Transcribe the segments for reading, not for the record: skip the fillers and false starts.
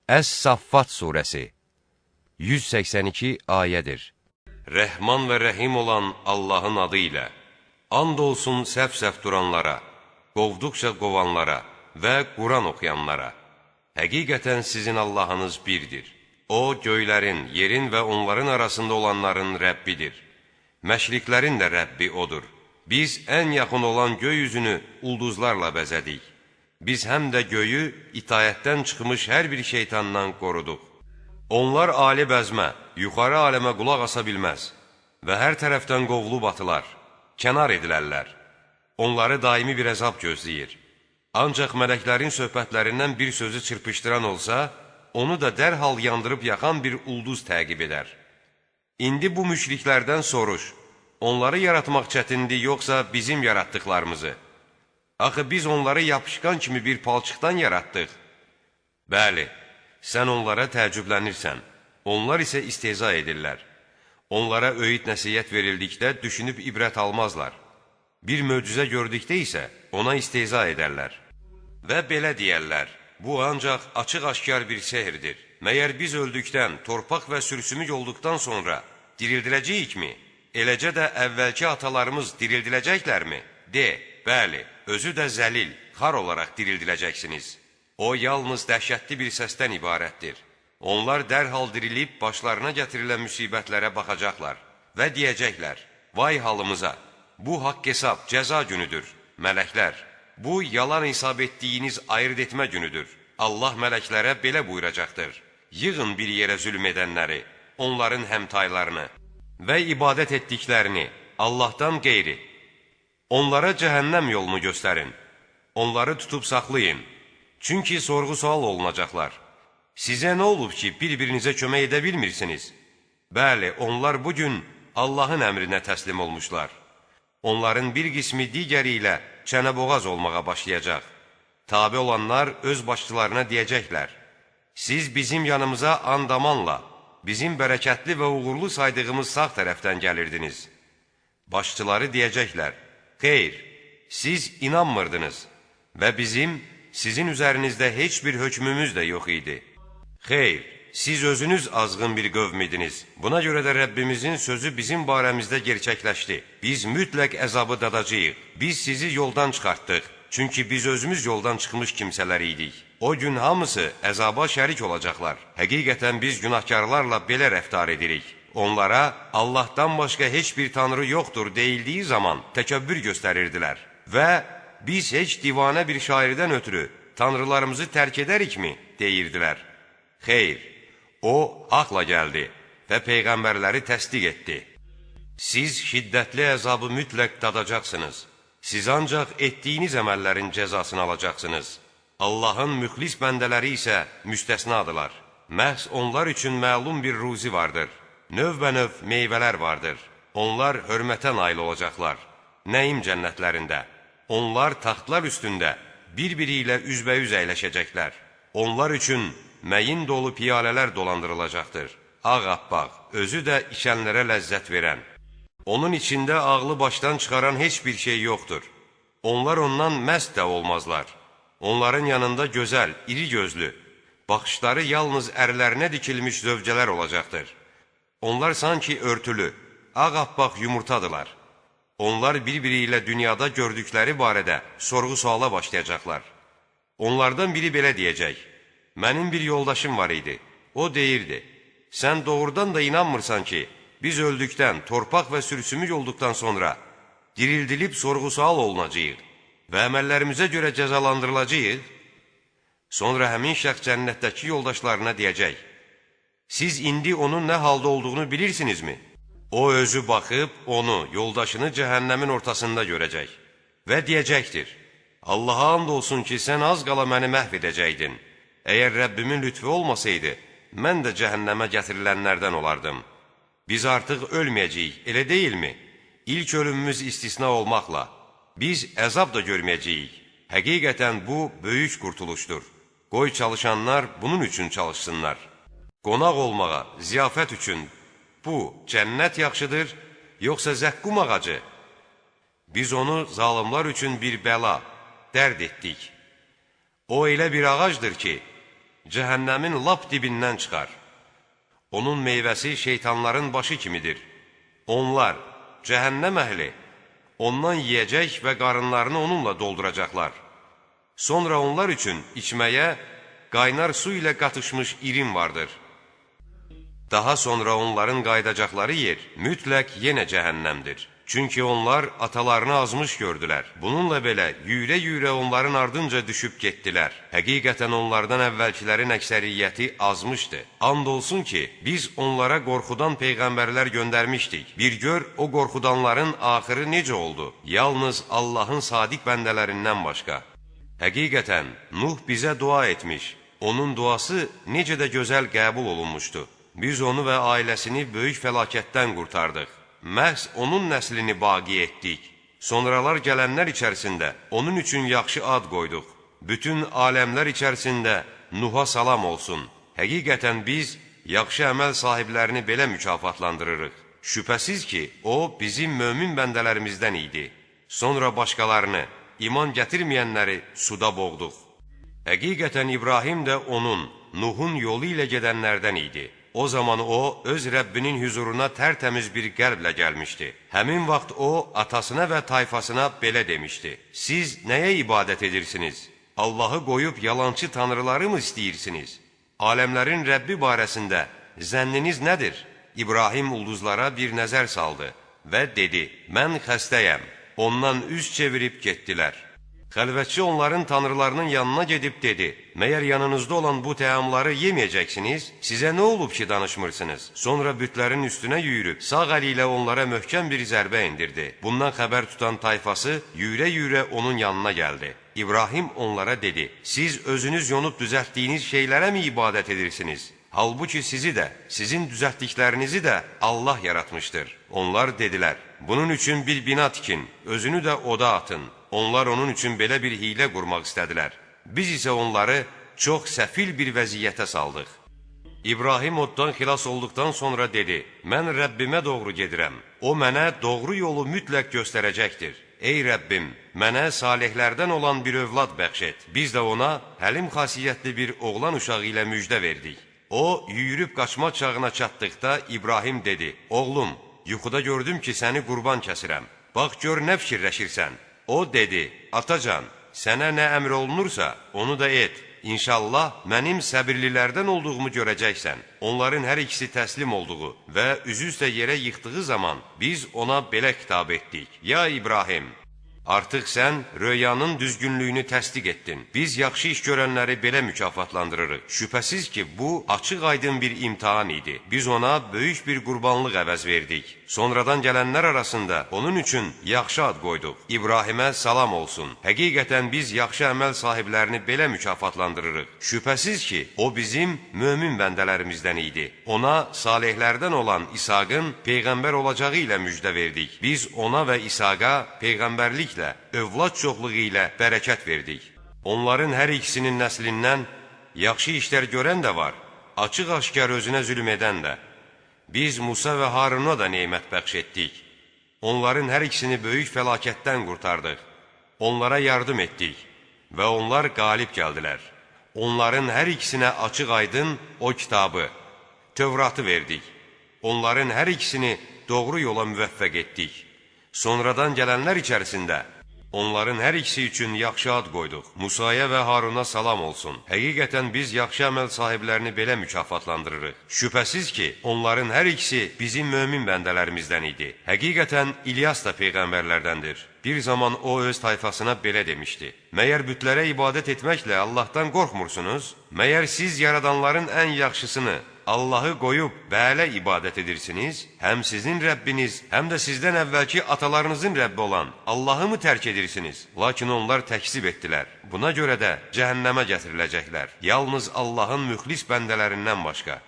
Əs-Saffat surəsi 182 ayədir. Rəhman və rəhim olan Allahın adı ilə, and olsun səhv-səhv duranlara, qovduqca qovanlara və Quran oxuyanlara. Həqiqətən sizin Allahınız birdir. O, göylərin, yerin və onların arasında olanların Rəbbidir. Məşriqlərin də Rəbbi odur. Biz ən yaxın olan göy üzünü ulduzlarla bəzədik. Biz həm də göyü itayətdən çıxmış hər bir şeytandan qoruduq. Onlar ali bəzmə, yuxarı aləmə qulaq asa bilməz və hər tərəfdən qovulub atılar, kənar edilərlər. Onları daimi bir əzab gözləyir. Ancaq mələklərin söhbətlərindən bir sözü çırpışdıran olsa, onu da dərhal yandırıb yaxan bir ulduz təqib edər. İndi bu müşriklərdən soruş, onları yaratmaq çətindir, yoxsa bizim yaratdıqlarımızı? Axı biz onları yapışqan kimi bir palçıqdan yaratdıq. Bəli, sən onlara təəccüblənirsən, onlar isə istehza edirlər. Onlara öyüd nəsiyyət verildikdə düşünüb ibrət almazlar. Bir möcüzə gördükdə isə ona istehza edərlər. Və belə deyərlər, bu ancaq açıq-aşkar bir sehirdir. Məyər biz öldükdən, torpaq və sürüsümük olduqdan sonra dirildiləcəyikmi? Eləcə də əvvəlki atalarımız dirildiləcəklərmi? De, bəli, özü də zəlil, xar olaraq dirildiləcəksiniz. O, yalnız dəhşətli bir səsdən ibarətdir. Onlar dərhal dirilib başlarına gətirilən müsibətlərə baxacaqlar və deyəcəklər, vay halımıza, bu haqq hesab, cəza günüdür. Mələklər, bu yalan hesab etdiyiniz ayırt etmə günüdür. Allah mələklərə belə buyuracaqdır. Yığın bir yerə zülm edənləri, onların həmtaylarını və ibadət etdiklərini Allahdan qeyri. Onlara cəhənnəm yolunu göstərin. Onları tutub saxlayın. Çünki sorğu-sual olunacaqlar. Sizə nə olub ki, bir-birinizə kömək edə bilmirsiniz? Bəli, onlar bugün Allahın əmrinə təslim olmuşlar. Onların bir qismi digəri ilə çənəboğaz olmağa başlayacaq. Tabi olanlar öz başçılarına deyəcəklər. Siz bizim yanımıza andamanla, bizim bərəkətli və uğurlu saydığımız sağ tərəfdən gəlirdiniz. Başçıları deyəcəklər, xeyr, siz inanmırdınız və bizim sizin üzərinizdə heç bir hökmümüz də yox idi. Xeyr, siz özünüz azğın bir qövm idiniz. Buna görə də Rəbbimizin sözü bizim barəmizdə gerçəkləşdi. Biz mütləq əzabı dadacağıq. Biz sizi yoldan çıxartdıq. Çünki biz özümüz yoldan çıxmış kimsələr idik. O gün hamısı əzaba şərik olacaqlar. Həqiqətən biz günahkarlarla belə rəftar edirik. Onlara Allahdan başqa heç bir tanrı yoxdur deyildiyi zaman təkəbbür göstərirdilər. Və biz heç divanə bir şairdən ötürü tanrılarımızı tərk edərikmi deyirdilər. Xeyr, o haqla gəldi və peyğəmbərləri təsdiq etdi. Siz şiddətli əzabı mütləq dadacaqsınız. Siz ancaq etdiyiniz əməllərin cəzasını alacaqsınız. Allahın müxlis bəndələri isə müstəsnadılar. Məhz onlar üçün məlum bir ruzi vardır. Növbənöv meyvələr vardır. Onlar hörmətə nail olacaqlar. Nəim cənnətlərində. Onlar taxtlar üstündə bir-biri ilə üzbəyüz əyləşəcəklər. Onlar üçün məyin dolu piyalələr dolandırılacaqdır. Ağappaq, özü də içənlərə ləzzət verən. Onun içində ağlı başdan çıxaran heç bir şey yoxdur. Onlar ondan məst də olmazlar. Onların yanında gözəl, iri gözlü, baxışları yalnız ərlərinə dikilmiş zövcələr olacaqdır. Onlar sanki örtülü, ağappaq yumurtadılar. Onlar bir-biri ilə dünyada gördükləri barədə sorğu-suala başlayacaqlar. Onlardan biri belə deyəcək, mənim bir yoldaşım var idi, o deyirdi, sən doğrudan da inanmırsan ki, biz öldükdən, torpaq və sürüsümük olduqdan sonra dirildilib sorğu-sual olunacağıq və əməllərimizə görə cəzalandırılacağıq. Sonra həmin şəxs cənnətdəki yoldaşlarına deyəcək, siz indi onun nə halda olduğunu bilirsinizmi? O özü baxıb, onu, yoldaşını cəhənnəmin ortasında görəcək və deyəcəkdir, Allaha and olsun ki, sən az qala məni məhv edəcəkdin. Əgər Rəbbimin lütfü olmasaydı, mən də cəhənnəmə gətirilənlərdən olardım. Biz artıq ölməyəcəyik, elə deyilmi? İlk ölümümüz istisna olmaqla, biz əzab da görməyəcəyik. Həqiqətən bu, böyük qurtuluşdur. Qoy çalışanlar bunun üçün çalışsınlar. Qonaq olmağa, ziyafət üçün bu, cənnət yaxşıdır, yoxsa zəqqum ağacı? Biz onu zalimlar üçün bir bəla, dərd etdik. O elə bir ağacdır ki, cəhənnəmin lap dibindən çıxar. Onun meyvəsi şeytanların başı kimidir. Onlar, cəhənnəm əhli, ondan yeyəcək və qarınlarını onunla dolduracaqlar. Sonra onlar üçün içməyə qaynar su ilə qatışmış irin vardır. Daha sonra onların qaydacaqları yer mütləq yenə cəhənnəmdir. Çünki onlar atalarını azmış gördülər. Bununla belə yüyürə-yüyürə onların ardınca düşüb getdilər. Həqiqətən onlardan əvvəlkilərin əksəriyyəti azmışdı. And olsun ki, biz onlara qorxudan peyğəmbərlər göndərmişdik. Bir gör, o qorxudanların axırı necə oldu? Yalnız Allahın sadiq bəndələrindən başqa. Həqiqətən, Nuh bizə dua etmiş. Onun duası necə də gözəl qəbul olunmuşdu. Biz onu və ailəsini böyük fəlakətdən qurtardıq. Məhz onun nəslini baqi etdik. Sonralar gələnlər içərisində onun üçün yaxşı ad qoyduq. Bütün aləmlər içərisində Nuha salam olsun. Həqiqətən biz yaxşı əməl sahiblərini belə mükafatlandırırıq. Şübhəsiz ki, o bizim mömin bəndələrimizdən idi. Sonra başqalarını, iman gətirməyənləri suda boğduq. Həqiqətən İbrahim də onun, Nuhun yolu ilə gedənlərdən idi. O zaman o, öz Rəbbinin hüzuruna tərtəmiz bir qəlblə gəlmişdi. Həmin vaxt o, atasına və tayfasına belə demişdi: Siz nəyə ibadət edirsiniz? Allahı qoyub yalançı tanrıları mı istəyirsiniz? Aləmlərin Rəbbi barəsində zənniniz nədir? İbrahim ulduzlara bir nəzər saldı və dedi: Mən xəstəyəm. Ondan üz çevirib getdilər. Xəlvətçi onların tanrılarının yanına gedib dedi: Məyər yanınızda olan bu təamları yeməyəcəksiniz? Sizə nə olub ki, danışmırsınız? Sonra bütlərin üstünə yüyürüb, sağ əli ilə onlara möhkəm bir zərbə indirdi. Bundan xəbər tutan tayfası yüyürə-yüyürə onun yanına gəldi. İbrahim onlara dedi: Siz özünüz yonub düzəltdiyiniz şeylərə mi ibadət edirsiniz? Halbuki sizi də, sizin düzəltdiklərinizi də Allah yaratmışdır. Onlar dedilər: Bunun üçün bir bina tikin, özünü də oda atın. Onlar onun üçün belə bir hiylə qurmaq istədilər. Biz isə onları çox səfil bir vəziyyətə saldıq. İbrahim oddan xilas olduqdan sonra dedi: Mən Rəbbimə doğru gedirəm. O mənə doğru yolu mütləq göstərəcəkdir. Ey Rəbbim, mənə salihlərdən olan bir övlad bəxş et. Biz də ona həlim xasiyyətli bir oğlan uşağı ilə müjdə verdik. O, yüyürüb qaçma çağına çatdıqda İbrahim dedi: Oğlum, yuxuda gördüm ki, səni qurban kəsirəm. Bax, gör nə fikirləşirsən. O dedi: Atacan, sənə nə əmr olunursa, onu da et. İnşallah mənim səbirlilərdən olduğumu görəcəksən. Onların hər ikisi təslim olduğu və üzü üstə yerə yıxdığı zaman biz ona belə xitab etdik: Ya İbrahim, artıq sən röyanın düzgünlüyünü təsdiq etdin. Biz yaxşı iş görənləri belə mükafatlandırırıq. Şübhəsiz ki, bu açıq aydın bir imtahan idi. Biz ona böyük bir qurbanlıq əvəz verdik. Sonradan gələnlər arasında onun üçün yaxşı ad qoyduq. İbrahimə salam olsun. Həqiqətən biz yaxşı əməl sahiblərini belə mükafatlandırırıq. Şübhəsiz ki, o bizim mömin bəndələrimizdən idi. Ona salihlərdən olan İsaqın peyğəmbər olacağı ilə müjdə verdik. Biz ona və İsaqa peyğəmbərliklə, övlad çoxluğu ilə bərəkət verdik. Onların hər ikisinin nəslindən yaxşı işlər görən də var, açıq-aşkar özünə zülm edən də. Biz Musa və Haruna da nemət bəxş etdik. Onların hər ikisini böyük fəlakətdən qurtardıq. Onlara yardım etdik və onlar qalib gəldilər. Onların hər ikisinə açıq-aydın o kitabı, Tövratı verdik. Onların hər ikisini doğru yola müvəffəq etdik. Sonradan gələnlər içərisində onların hər ikisi üçün yaxşı ad qoyduq. Musaya və Haruna salam olsun. Həqiqətən biz yaxşı əməl sahiblərini belə mükafatlandırırıq. Şübhəsiz ki, onların hər ikisi bizim mömin bəndələrimizdən idi. Həqiqətən İlyas da peyğəmbərlərdəndir. Bir zaman o öz tayfasına belə demişdi: Məyər bütlərə ibadət etməklə Allahdan qorxmursunuz? Məyər siz yaradanların ən yaxşısını, Allahı qoyub bələ ibadət edirsiniz? Həm sizin Rəbbiniz, həm də sizdən əvvəlki atalarınızın Rəbbi olan Allahı mı tərk edirsiniz? Lakin onlar təkzib etdilər. Buna görə də cəhənnəmə gətiriləcəklər. Yalnız Allahın müxlis bəndələrindən başqa.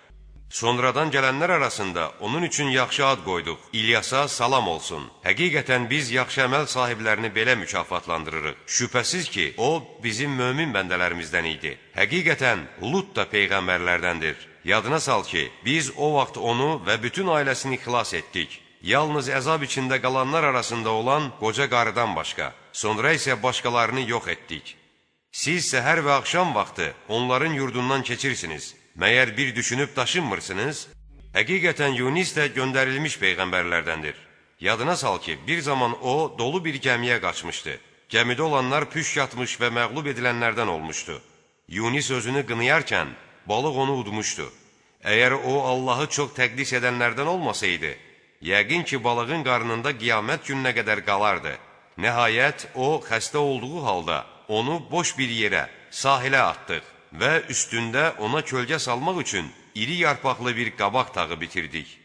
Sonradan gələnlər arasında onun üçün yaxşı ad qoyduq. İlyasa salam olsun. Həqiqətən biz yaxşı əməl sahiblərini belə mükafatlandırırıq. Şübhəsiz ki, o bizim mömin bəndələrimizdən idi. Həqiqətən Lut da peyğəmbərlərdəndir. Yadına sal ki, biz o vaxt onu və bütün ailəsini xilas etdik. Yalnız əzab içində qalanlar arasında olan qoca qarıdan başqa. Sonra isə başqalarını yox etdik. Siz səhər və axşam vaxtı onların yurdundan keçirsiniz. Məyər bir düşünüb daşınmırsınız? Həqiqətən Yunus də göndərilmiş peyğəmbərlərdəndir. Yadına sal ki, bir zaman o, dolu bir gəmiyə qaçmışdı. Gəmidə olanlar püşk yatmış və məğlub edilənlərdən olmuşdu. Yunus özünü qınayarkən, balıq onu udmuşdu. Əgər o, Allahı çox təqdis edənlərdən olmasaydı, yəqin ki, balığın qarnında qiyamət gününə qədər qalardı. Nəhayət, o, xəstə olduğu halda onu boş bir yerə, sahilə atdıq və üstündə ona kölgə salmaq üçün iri yarpaqlı bir qabaq tağı bitirdik.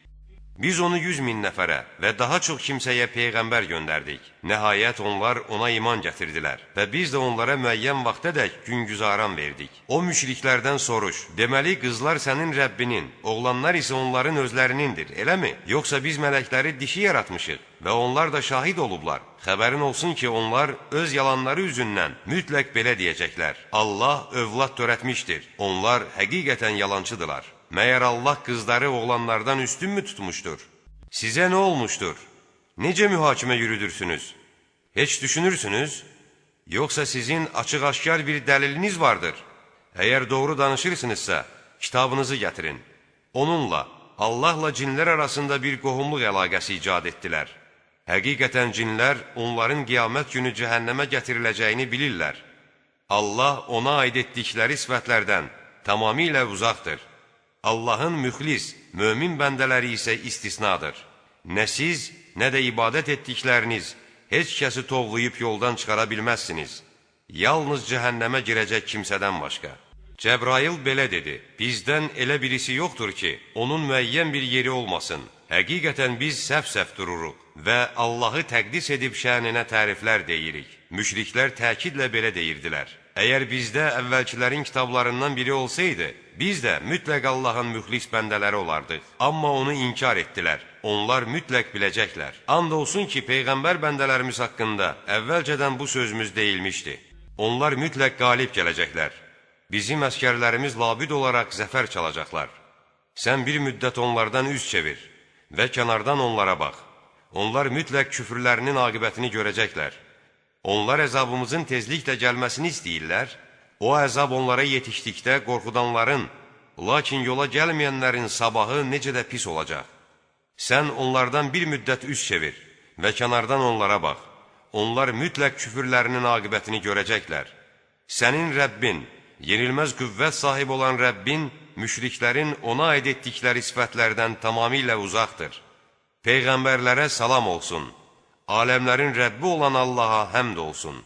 Biz onu 100.000 nəfərə və daha çox kimsəyə peyğəmbər göndərdik. Nəhayət onlar ona iman gətirdilər və biz də onlara müəyyən vaxtadək güzəran verdik. O müşriklərdən soruş, deməli qızlar sənin Rəbbinin, oğlanlar isə onların özlərinindir, eləmi? Yoxsa biz mələkləri dişi yaratmışıq və onlar da şahid olublar. Xəbərin olsun ki, onlar öz yalanları üzündən mütləq belə deyəcəklər. Allah övlad törətmişdir, onlar həqiqətən yalancıdırlar. Məyər Allah qızları oğlanlardan üstünmü tutmuşdur? Sizə nə olmuşdur? Necə mühakimə yürüdürsünüz? Heç düşünürsünüz? Yoxsa sizin açıq-aşkar bir dəliliniz vardır? Əgər doğru danışırsınızsa, kitabınızı gətirin. Onunla, Allahla cinlər arasında bir qohumluq əlaqəsi icad etdilər. Həqiqətən cinlər onların qiyamət günü cəhənnəmə gətiriləcəyini bilirlər. Allah ona aid etdikləri sifətlərdən tamamilə uzaqdır. Allahın müxlis, mömin bəndələri isə istisnadır. Nə siz, nə də ibadət etdikləriniz heç kəsi tovlayıb yoldan çıxara bilməzsiniz. Yalnız cəhənnəmə girəcək kimsədən başqa. Cəbrail belə dedi, bizdən elə birisi yoxdur ki, onun müəyyən bir yeri olmasın. Həqiqətən biz səf-səf dururuq və Allahı təqdis edib şəninə təriflər deyirik. Müşriklər təkidlə belə deyirdilər. Əgər bizdə əvvəlkilərin kitablarından biri olsaydı, biz də mütləq Allahın müxlis bəndələri olardıq. Amma onu inkar etdilər. Onlar mütləq biləcəklər. And olsun ki, Peyğəmbər bəndələrimiz haqqında əvvəlcədən bu sözümüz deyilmişdi. Onlar mütləq qalib gələcəklər. Bizim əskərlərimiz labid olaraq zəfər çalacaqlar. Sən bir müddət onlardan üz çevir və kənardan onlara bax. Onlar mütləq küfrlərinin aqibətini görəcəklər. Onlar əzabımızın tezliklə gəlməsini istəyirlər. O əzab onlara yetişdikdə qorxudanların, lakin yola gəlməyənlərin sabahı necə də pis olacaq. Sən onlardan bir müddət üz çevir və kənardan onlara bax. Onlar mütləq küfürlərinin aqibətini görəcəklər. Sənin Rəbbin, yenilməz qüvvət sahibi olan Rəbbin, müşriklərin ona aid etdikləri sifətlərdən tamamilə uzaqdır. Peyğəmbərlərə salam olsun. Aləmlərin Rəbbi olan Allaha həmd olsun.